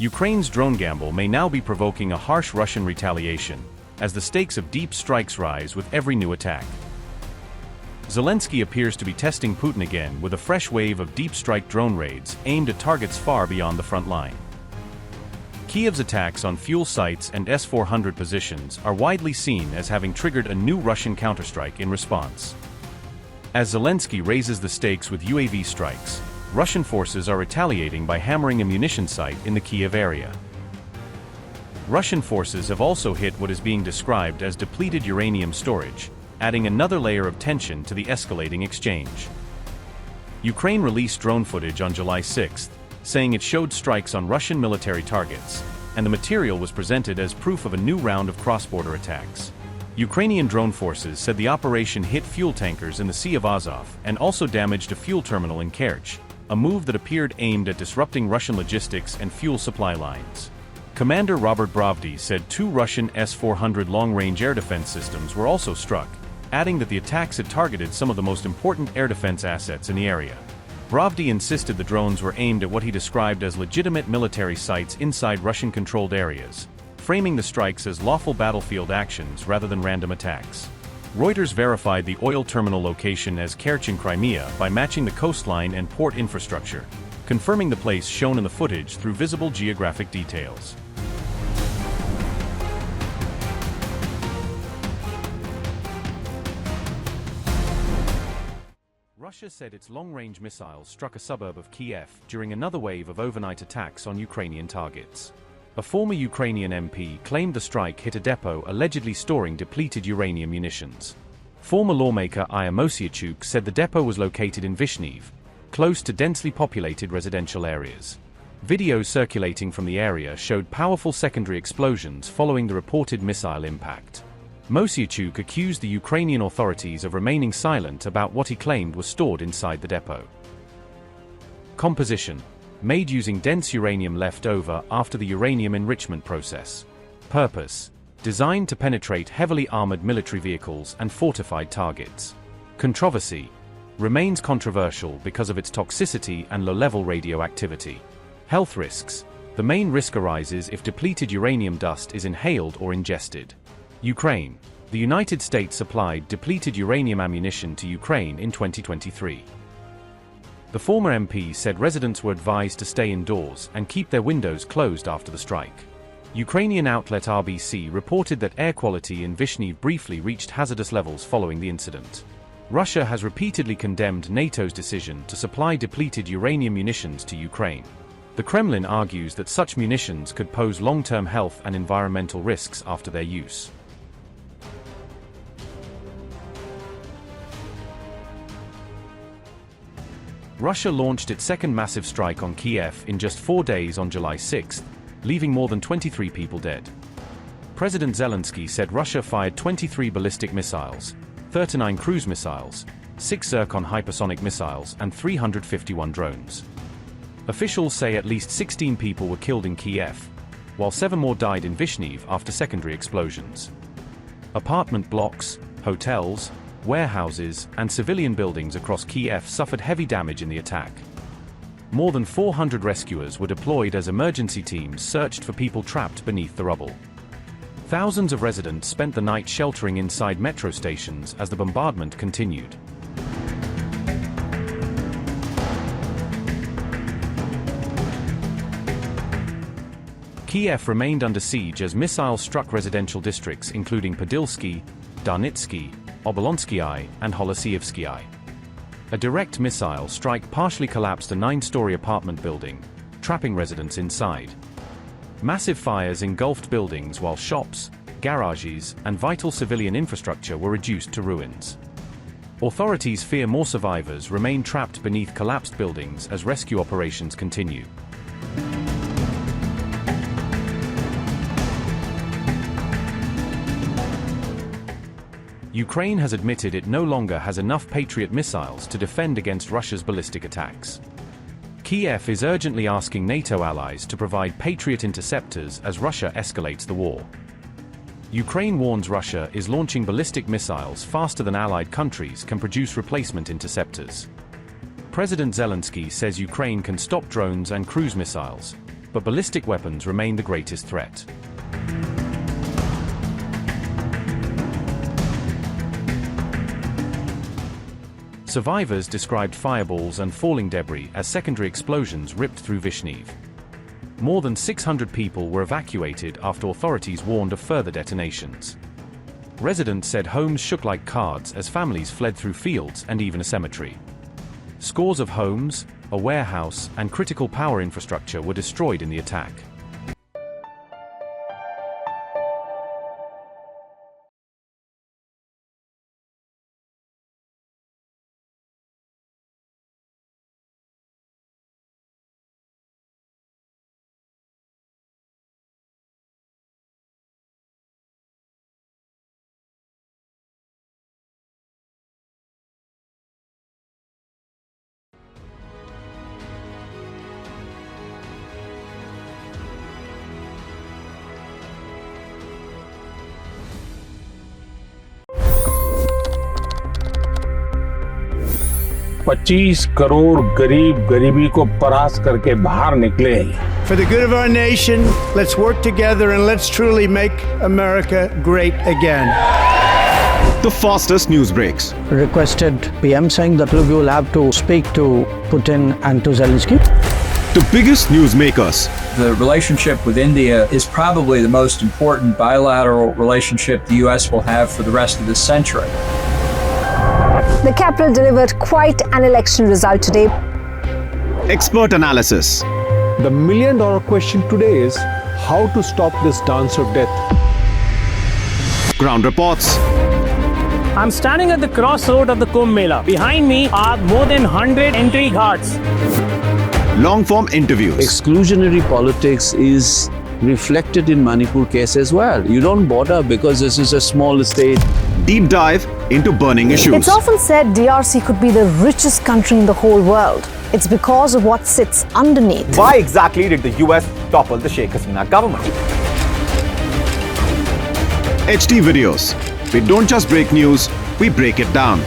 Ukraine's drone gamble may now be provoking a harsh Russian retaliation, as the stakes of deep strikes rise with every new attack. Zelensky appears to be testing Putin again with a fresh wave of deep strike drone raids aimed at targets far beyond the front line. Kyiv's attacks on fuel sites and S-400 positions are widely seen as having triggered a new Russian counterstrike in response. As Zelensky raises the stakes with UAV strikes, Russian forces are retaliating by hammering a munition site in the Kyiv area. Russian forces have also hit what is being described as depleted uranium storage, adding another layer of tension to the escalating exchange. Ukraine released drone footage on July 6, saying it showed strikes on Russian military targets, and the material was presented as proof of a new round of cross-border attacks. Ukrainian drone forces said the operation hit fuel tankers in the Sea of Azov and also damaged a fuel terminal in Kerch, a move that appeared aimed at disrupting Russian logistics and fuel supply lines. Commander Robert Brovdy said 2 Russian S-400 long-range air defense systems were also struck, adding that the attacks had targeted some of the most important air defense assets in the area. Brovdy insisted the drones were aimed at what he described as legitimate military sites inside Russian-controlled areas, framing the strikes as lawful battlefield actions rather than random attacks. Reuters verified the oil terminal location as Kerch in Crimea by matching the coastline and port infrastructure, confirming the place shown in the footage through visible geographic details. Russia said its long-range missiles struck a suburb of Kyiv during another wave of overnight attacks on Ukrainian targets. A former Ukrainian MP claimed the strike hit a depot allegedly storing depleted uranium munitions. Former lawmaker Aya Mosiachuk said the depot was located in Vyshnev, close to densely populated residential areas. Videos circulating from the area showed powerful secondary explosions following the reported missile impact. Mosiachuk accused the Ukrainian authorities of remaining silent about what he claimed was stored inside the depot. Composition: made using dense uranium left over after the uranium enrichment process. Purpose: designed to penetrate heavily armored military vehicles and fortified targets. Controversy: remains controversial because of its toxicity and low-level radioactivity. Health risks: the main risk arises if depleted uranium dust is inhaled or ingested. Ukraine: the United States supplied depleted uranium ammunition to Ukraine in 2023. The former MP said residents were advised to stay indoors and keep their windows closed after the strike. Ukrainian outlet RBC reported that air quality in Vyshnev briefly reached hazardous levels following the incident. Russia has repeatedly condemned NATO's decision to supply depleted uranium munitions to Ukraine. The Kremlin argues that such munitions could pose long-term health and environmental risks after their use. Russia launched its second massive strike on Kyiv in just 4 days on July 6, leaving more than 23 people dead. President Zelensky said Russia fired 23 ballistic missiles, 39 cruise missiles, 6 Zircon hypersonic missiles and 351 drones. Officials say at least 16 people were killed in Kyiv, while 7 more died in Vyshnev after secondary explosions. Apartment blocks, hotels, warehouses, and civilian buildings across Kyiv suffered heavy damage in the attack. More than 400 rescuers were deployed as emergency teams searched for people trapped beneath the rubble. Thousands of residents spent the night sheltering inside metro stations as the bombardment continued. Kyiv remained under siege as missiles struck residential districts including Podilsky, Darnitsky, Obolonsky and Holosievsky. A direct missile strike partially collapsed a 9-story apartment building, trapping residents inside. Massive fires engulfed buildings while shops, garages, and vital civilian infrastructure were reduced to ruins. Authorities fear more survivors remain trapped beneath collapsed buildings as rescue operations continue. Ukraine has admitted it no longer has enough Patriot missiles to defend against Russia's ballistic attacks. Kyiv is urgently asking NATO allies to provide Patriot interceptors as Russia escalates the war. Ukraine warns Russia is launching ballistic missiles faster than allied countries can produce replacement interceptors. President Zelensky says Ukraine can stop drones and cruise missiles, but ballistic weapons remain the greatest threat. Survivors described fireballs and falling debris as secondary explosions ripped through Vyshnev. More than 600 people were evacuated after authorities warned of further detonations. Residents said homes shook like cards as families fled through fields and even a cemetery. Scores of homes, a warehouse, and critical power infrastructure were destroyed in the attack. $25 crore गरीब गरीबी को परास्त करके बाहर निकले। For the good of our nation, let's work together and let's truly make America great again. The fastest news breaks. Requested PM saying that we will have to speak to Putin and to Zelensky. The biggest newsmakers. The relationship with India is probably the most important bilateral relationship the US will have for the rest of this century. The capital delivered quite an election result today. Expert analysis. The million-dollar question today is how to stop this dance of death. Ground reports. I'm standing at the crossroad of the Kumbh Mela. Behind me are more than 100 entry ghats. Long-form interviews. Exclusionary politics is reflected in Manipur case as well. You don't bother because this is a small state. Deep dive into burning issues. It's often said DRC could be the richest country in the whole world. It's because of what sits underneath. Why exactly did the US topple the Sheikh Hasina government? HD videos. We don't just break news, we break it down.